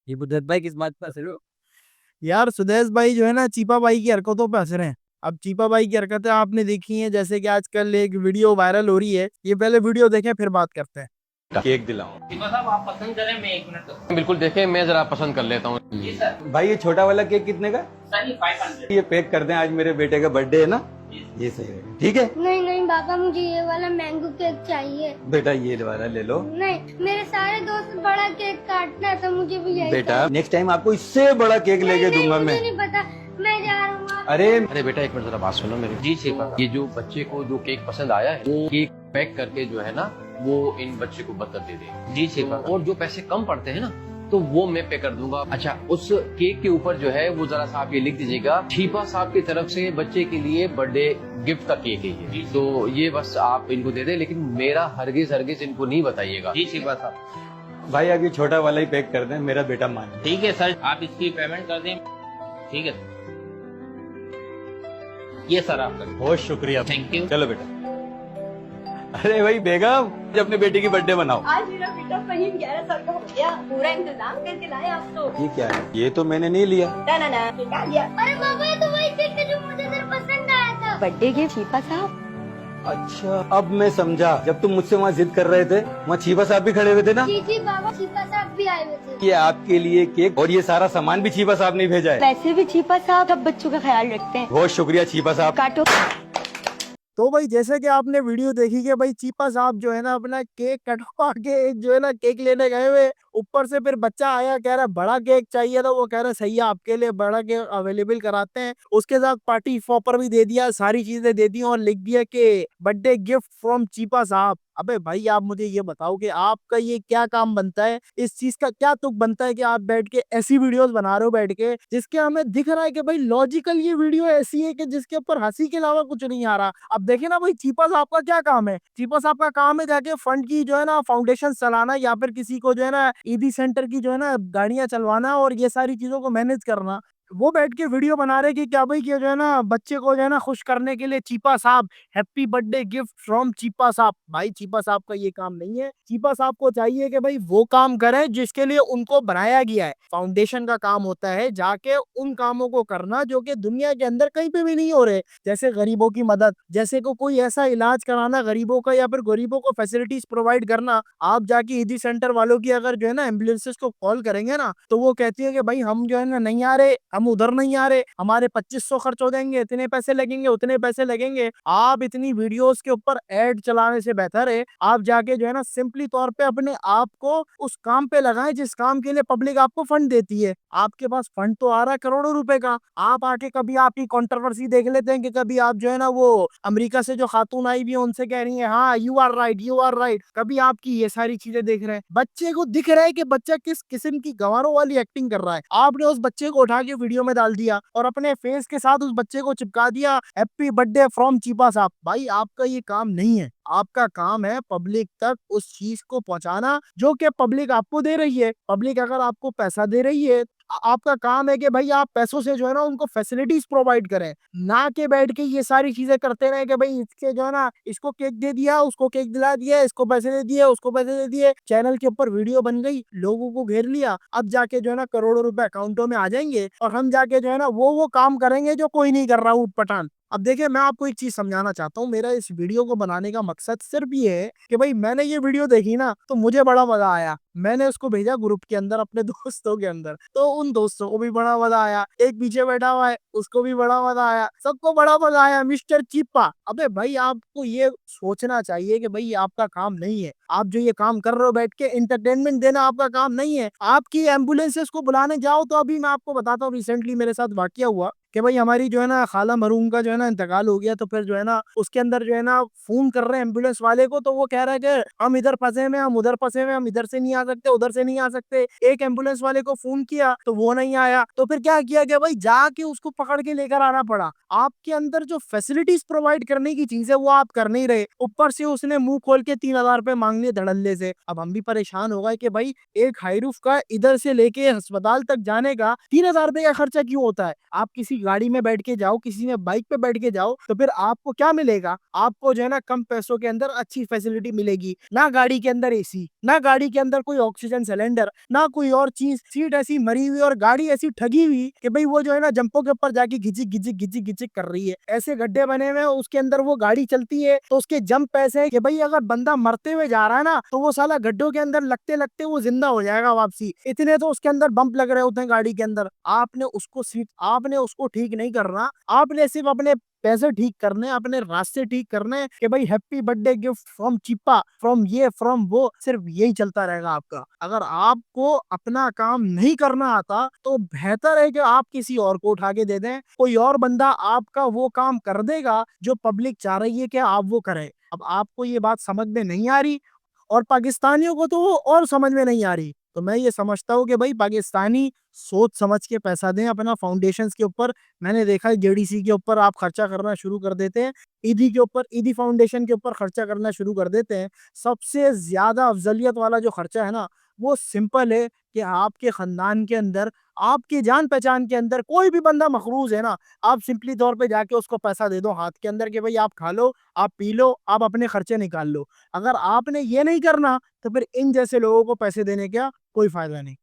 ये बुद्धत भाई किस बात पर हंस रहे हो? यार सुदेश भाई जो है ना चीपा भाई की हरकतों पे हंस रहे हैं। अब चीपा भाई की हरकतें आपने देखी हैं, जैसे कि आजकल एक वीडियो वायरल हो रही है। ये पहले वीडियो देखें फिर बात करते हैं। केक दिलाऊं? दीपा साहब आप पसंद करें, मैं 1 मिनट बिल्कुल, देखें मैं जरा पसंद कर लेता हूँ। जी सर। भाई ये छोटा वाला केक कितने का? सर ये 500। ये पैक कर दें, आज मेरे बेटे का बर्थडे है ना, ये सही रहेगा। ठीक है नहीं नहीं पापा, मुझे ये वाला मैंगो केक चाहिए। बेटा, ये वाला ले लो। नहीं, मेरे सारे दोस्त बड़ा केक काटना था, मुझे भी यही बेटा नेक्स्ट टाइम आपको इससे बड़ा केक लेके नहीं, दूंगा मुझे मैं। नहीं पता, मैं जा रहा हूँ। अरे बेटा, एक मिनट जरा बात सुनो मेरी। जी दीपा साहब। ये जो बच्चे को जो केक पसंद आया है, वो केक पैक करके जो है ना, वो इन बच्चे को बदल दे दे। जी दीपा साहब। और जो पैसे कम पड़ते हैं ना, तो वो मैं पे कर दूंगा। अच्छा, उस केक के ऊपर जो है वो जरा सा आप ये लिख दीजिएगा, शीपा साहब की तरफ से बच्चे के लिए बर्थडे गिफ्ट का केक है ये। तो ये बस आप इनको दे दे, लेकिन मेरा हरगिज हरगिज इनको नहीं बताइएगा। जी दीपा साहब। भाई आप ये छोटा वाला ही पैक कर दें, मेरा बेटा मान। ठीक है सर, आप इसकी पेमेंट कर दें। ठीक है, ये सर आप कर। बहुत शुक्रिया, थैंक यू। चलो बेटा। अरे भाई बेगम, अपने बेटे की बर्थडे मनाओ। आज मेरा बेटा फहीम 11 साल का हो गया, पूरा इंतजाम करके लाए आप तो। ये क्या है? ये तो मैंने नहीं लिया। ना बेटा लिया। अरे पापा, ये तो वही केक है जो मुझे इधर पसंद आया था। बर्थडे गिफ्ट चीपा साहब। अच्छा, अब मैं समझा। जब तुम मुझसे वहाँ जिद कर रहे थे, वहाँ चीपा साहब भी खड़े हुए थे ना। जी जी बाबा, चीपा साहब भी आए हुए थे। ये आपके लिए केक और ये सारा सामान भी चीपा साहब ने भेजा है। वैसे भी चीपा साहब सब बच्चों का ख्याल रखते हैं। बहुत शुक्रिया चीपा साहब। काटो। तो भाई जैसे कि आपने वीडियो देखी कि भाई चीपा साहब जो है ना अपना केक कटवा के एक जो है ना केक लेने गए हुए, ऊपर से फिर बच्चा आया कह रहा बड़ा केक चाहिए, तो वो कह रहा सही है आपके लिए बड़ा केक अवेलेबल कराते हैं। उसके साथ पार्टी फॉपर भी दे दिया, सारी चीजें दे दी और लिख दिया कि बर्थडे गिफ्ट फ्रॉम चीपा साहब। अबे भाई आप मुझे ये बताओ कि आपका ये क्या काम बनता है, इस चीज का क्या तुक बनता है कि आप बैठ के ऐसी वीडियोस बना रहे हो बैठ के, जिसके हमें दिख रहा है कि भाई लॉजिकल ये वीडियो ऐसी है कि जिसके ऊपर हंसी के अलावा कुछ नहीं आ रहा। अब देखे ना भाई, चीपा साहब का क्या काम है? चीपा साहब का काम है जाके फंड की जो है ना फाउंडेशन चलाना, या फिर किसी को जो है ना ईदी सेंटर की जो है ना गाड़ियां चलवाना और ये सारी चीजों को मैनेज करना। वो बैठ के वीडियो बना रहे कि क्या भाई कि जो है ना बच्चे को जो है ना खुश करने के लिए चीपा साहब happy birthday gift from Chhipa साहब। भाई चीपा साहब का ये काम नहीं है। चीपा साहब को चाहिए कि भाई वो काम करें जिसके लिए उनको बनाया गया है। फाउंडेशन का काम होता है जाके उन कामों को करना जो कि दुनिया के अंदर कहीं पे भी नहीं हो रहे, जैसे गरीबों की मदद, जैसे को कोई ऐसा इलाज कराना गरीबों का, या फिर गरीबों को फैसिलिटीज प्रोवाइड करना। आप जाके ईदी सेंटर वालों की अगर जो है ना एम्बुलेंसेस को कॉल करेंगे ना, तो वो कहती है कि भाई हम जो है ना नहीं आ रहे, हम उधर नहीं आ रहे, हमारे 2500 खर्च हो जाएंगे, इतने पैसे लगेंगे, उतने पैसे लगेंगे। आप इतनी वीडियोस के ऊपर एड चलाने से बेहतर है आप जाके जो है ना सिंपली तौर पे अपने आप को उस काम पे लगाएं जिस काम के लिए पब्लिक आपको फंड देती है। आपके पास फंड तो आ रहा है करोड़ों रुपए का। आप आके कभी आपकी कंट्रोवर्सी देख लेते हैं कि कभी आप जो है ना वो अमेरिका से जो खातून आई भी है उनसे कह रही है हाँ you are right, you are right. कभी आपकी ये सारी चीजें देख रहे हैं। बच्चे को दिख रहा है कि बच्चा किस किस्म की गंवारों वाली एक्टिंग कर रहा है। आपने उस बच्चे को उठा के वीडियो में डाल दिया और अपने फेस के साथ उस बच्चे को चिपका दिया हैप्पी बर्थडे फ्रॉम चीपा साहब। भाई आपका ये काम नहीं है। आपका काम है पब्लिक तक उस चीज को पहुंचाना जो कि पब्लिक आपको दे रही है। पब्लिक अगर आपको पैसा दे रही है, आपका काम है कि भाई आप पैसों से जो है ना उनको फैसिलिटीज प्रोवाइड करें, ना के बैठ के ये सारी चीजें करते रहे कि भाई इसके जो है ना इसको केक दे दिया, उसको केक दिला दिया, इसको पैसे दे दिए, उसको पैसे दे दिए, चैनल के ऊपर वीडियो बन गई, लोगों को घेर लिया। अब जाके जो है ना करोड़ों रुपए अकाउंटों में आ जाएंगे और हम जाके जो है ना वो काम करेंगे जो कोई नहीं कर रहा ऊट पटांग। अब देखिए मैं आपको एक चीज समझाना चाहता हूँ। मेरा इस वीडियो को बनाने का मकसद सिर्फ ये है कि भाई मैंने ये वीडियो देखी ना तो मुझे बड़ा मजा आया। मैंने उसको भेजा ग्रुप के अंदर अपने दोस्तों के अंदर, तो उन दोस्तों को भी बड़ा मजा आया। एक पीछे बैठा हुआ है उसको भी बड़ा मजा आया, सबको बड़ा मजा आया। मिस्टर चिप्पा, अबे भाई आपको ये सोचना चाहिए कि भाई आपका काम नहीं है। आप जो ये काम कर रहे हो बैठ के एंटरटेनमेंट देना आपका काम नहीं है। आपकी एम्बुलेंसेस को बुलाने जाओ तो अभी मैं आपको बताता हूँ रिसेंटली मेरे साथ वाकया हुआ कि भाई हमारी जो है ना खाला मरूम का जो है ना इंतकाल हो गया। तो फिर जो है ना उसके अंदर जो है ना फोन कर रहे हैं एम्बुलेंस वाले को, तो वो कह रहा है कि हम इधर फंसे हुए, हम उधर फंसे हुए, हम इधर से नहीं आ सकते, उधर से नहीं आ सकते। एक एम्बुलेंस वाले को फोन किया तो वो नहीं आया। तो फिर क्या किया गया भाई, जाके उसको पकड़ के लेकर आना पड़ा। आपके अंदर जो फैसिलिटीज प्रोवाइड करने की चीज है वो आप कर नहीं रहे, ऊपर से उसने मुंह खोल के 3,000 रुपए मांग लिए धड़ल्ले से। अब हम भी परेशान हो गए कि भाई एक हाईरूफ का इधर से लेके अस्पताल तक जाने का 3,000 रुपए का खर्चा क्यों होता है? आप किसी गाड़ी में बैठ के जाओ, किसी में बाइक पे बैठ के जाओ, तो फिर आपको क्या मिलेगा? आपको जो है ना कम पैसों के अंदर अच्छी फैसिलिटी मिलेगी। ना गाड़ी के अंदर एसी, ना गाड़ी के अंदर कोई ऑक्सीजन सिलेंडर, ना कोई और चीज, सीट ऐसी मरी हुई और गाड़ी ऐसी ठगी हुई कि भाई वो जो है ना जंपों के ऊपर जाके घिचिक घिचिक घिचिक घिचिक कर रही है। ऐसे गड्ढे बने हुए हैं, उसके अंदर वो गाड़ी चलती है तो उसके जंप ऐसे है कि भाई अगर बंदा मरते हुए जा रहा है ना तो वो साला गड्ढों के अंदर लगते लगते वो जिंदा हो जाएगा वापसी। इतने तो उसके अंदर बम्प लग रहे होते हैं गाड़ी के अंदर। आपने उसको ठीक नहीं करना, आपने सिर्फ अपने पैसे ठीक करने, अपने रास्ते ठीक करने कि भाई happy birthday gift from Chippa, from ये फ्रॉम वो, सिर्फ यही चलता रहेगा आपका। अगर आपको अपना काम नहीं करना आता तो बेहतर है कि आप किसी और को उठा के दे दें, कोई और बंदा आपका वो काम कर देगा जो पब्लिक चाह रही है कि आप वो करें। अब आपको ये बात समझ में नहीं आ रही और पाकिस्तानियों को तो वो और समझ में नहीं आ रही, तो मैं ये समझता हूँ कि भाई पाकिस्तानी सोच समझ के पैसा दें अपना फाउंडेशंस के ऊपर। मैंने देखा है जेडीसी के ऊपर आप खर्चा करना शुरू कर देते हैं, ईदी के ऊपर, ईदी फाउंडेशन के ऊपर खर्चा करना शुरू कर देते हैं। सबसे ज्यादा अफजलियत वाला जो खर्चा है ना वो सिंपल है कि आपके खानदान के अंदर, आपकी जान पहचान के अंदर कोई भी बंदा मखरूज है ना, आप सिंपली तौर पे जाके उसको पैसा दे दो हाथ के अंदर कि भाई आप खा लो, आप पी लो, आप अपने खर्चे निकाल लो। अगर आपने ये नहीं करना तो फिर इन जैसे लोगों को पैसे देने का कोई फायदा नहीं।